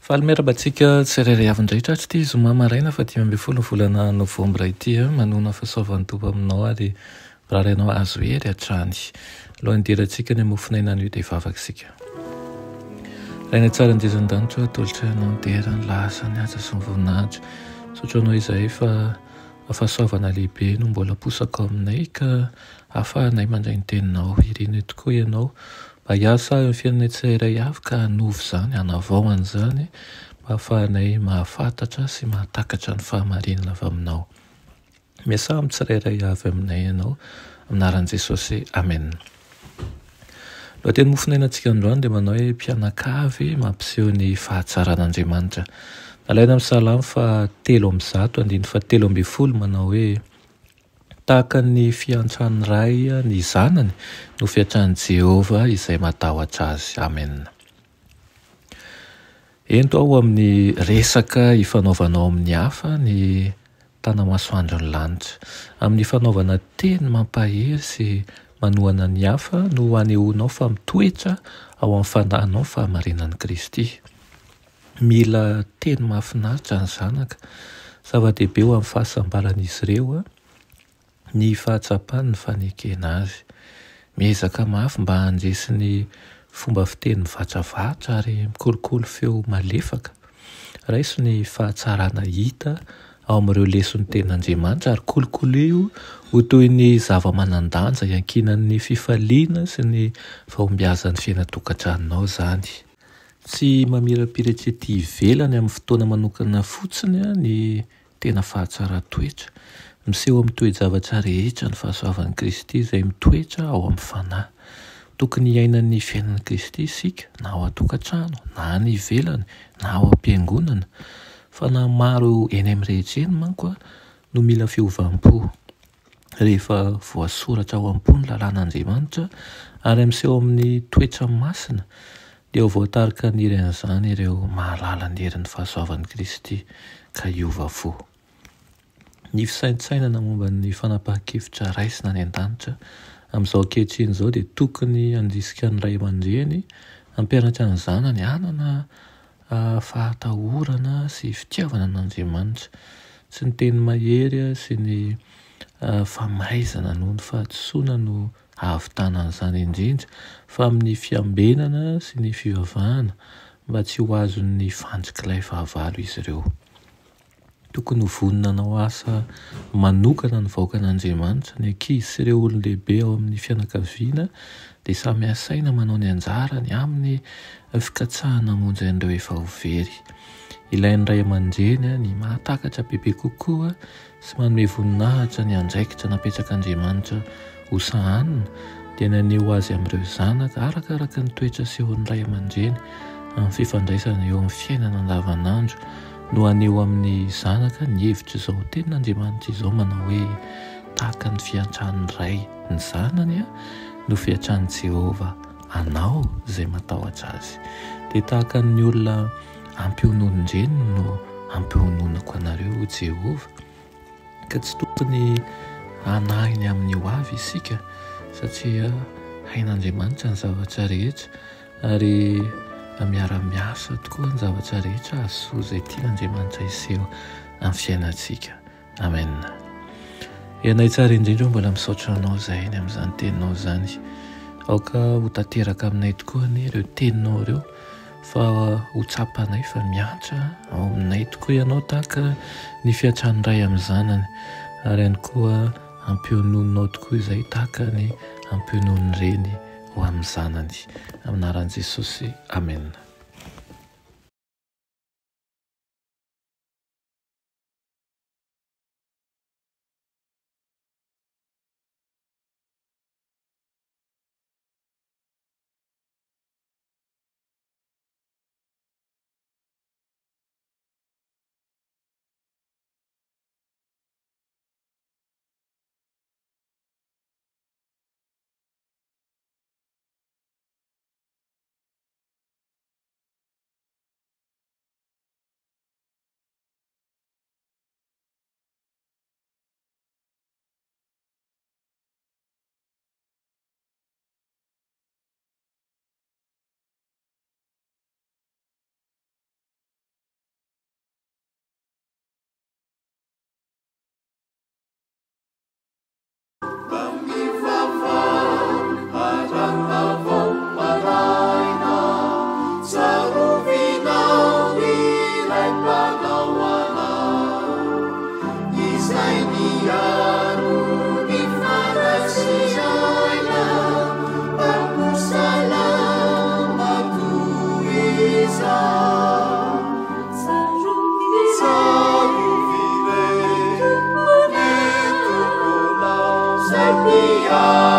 Fahaly-miarabantsika tsirairay avin-drehitra tsy ity zoma maraina fa 10 volana novambra ity manona fahasoavan'ny Tompo aminao ary rarainao azo hery hatrany. Alohan'ny hidirantsika ny mofinaina an'io dia vavakisika. Raina tsara anjesan-danitra tolotra anao ny dera ny lasa ny asa sy ny voninahitra. Sotranao izay fa fahasoavana lehibe no mbola posako aminay ka ahafahanay mandray ny teninao. Ireny tokoa ianao mba hiasa amin'ny fiainanay tsirairay avy ka hanovy izany, hanavao an'izany mba ahafahanay mahafantatra sy mahatakatra ny fahamarinana avy aminao. Miasa amin'ny tsirairay avy aminay ianao, aminaran'i Jesosy. Amen. Lohateny mofinainantsika androany dia manao hoe mpianakavy mampiseho ny fahatsaran'Andriamanitra. Nalaina amin'ny Salamo fa 3:170 manao hoe tahaka ny fiantrany ray ny zanany no fiantran'i Jehova izay matahotra azy. Amen. Ento aho amin'ny resaka ifanaovanao amin'ny hafa ny tanamasoandro ny lanitra. Amin'ny fanaovana teny mampahery sy manohana ny hafa no hanehoanao fa mitoetra ao amin'ny fandahanao fahamarinan'i Kristy. Mila teny mahafinaritra ny zanaka, zava-dehibe ho amin'ny fahasambaran'izy ireo ny fahatsapany ny fanekena azy. Miezaka mafy mba handresy ny fomba fiteny mivatravatra ary mikolokolo feo malefaka. Raiso ny fahatsarana hita ao amin'ireo leson'ny tenin'Andriamanitra ary kolokolo ho toy ny zava-manan-danja iankinan'ny fifaliana sy ny fahombiazan'ny fiainana-tokantranonao izany. Tsy mamirapiratra ety ivelany amin'ny fotoana manokana fotsiny ny tena fahatsara-toetra. Miseho amin'ny toe-javatra rehetra ny fahasoavan'i Kristy izay mitoetra ao amin'ny fanahy. Tokony iainan'ny fiainan'i Kristy isika na ao an-tokantrano, na any ivelany, na ao am-piangonana. Fa na maro eny amin'ny rehetra eny manko no mila fiovam-po. Rehefa voasoratra ao am-po ny lalàn'Andriamanitra ary miseho amin'ny toetra masina dia ho voatarika ny iran'izany ireo mahalala ny herin'ny fahasoavan'i Kristy ka hiova fo. Ny fisaintsainana momba ny fanapahan-kevitra raisina any an-danitra amin'izao ankehitriny izao dia tokony handrisika ny ray aman-dreny hampianatra ny zanany hanana fahatahorana sy fitiavana an'Andriamanitra. Tsy ny teny mahery sy ny famaizana noho ny fahatsoana no ahavitana an'izany indrindra fa amin'ny fiambenana sy ny fivavahana mba tsy ho azon'ny fandrik'ilay fahavalo izy ireo. Tokony ho vonona anao asa manokana ny vahoaka an'Andriamanitra, ny ankizy sy ireo olon-dehibe ao amin'ny fianakaviana dia samy asaina manao ny anjarany amin'ny fikatsahana hamonjy an'ireo efa ho very. Ilain'ny ray aman-dreny ny mahatakatra bebe kokoa sy manome voninahitra ny andraikitra napetrak'Andriamanitra ho sahanina dia naneho azy amin'ireo zanaka arakaraka ny toetra asehon'ny ray aman-dreny amin'ny fifandraisana eo amin'ny fiainana andavanandro no haneho amin'ny zanaka ny hevitra izao tenin'Andriamanitra izao manao hoe tahaka ny fiantran'ny ray ny zanany no fiantran'i Jehova anao izay matahotra azy. Dia tahaka ny olona ampiononin-dreny no ampiononako anareo Jehova. Ka tsy tokony hanahiny amin'ny ho avy isika satria hain'Andriamanitra ny zavatra rehetra ary miara-miasa tokoa ny zavatra rehetra azo izay tian'Andriamanitra iseho amin'ny fiainantsika. Amen. Ianay tsara indrindra mbola misaotra anao izay ny amin'izany teninao izany. Aoka ho tanteraka aminay tokoa ny ireo teninao ireo fa ho tsapanay fa miantra ao aminay tokoa ianao tahaka ny fiantran'ny ray amin'ny zanany ary ihany koa ampionononao tokoa izay tahaka ny ampionon'ny reny ho amin'ny zanany. Aminaran'i Jesosy. Amen. Alleluia.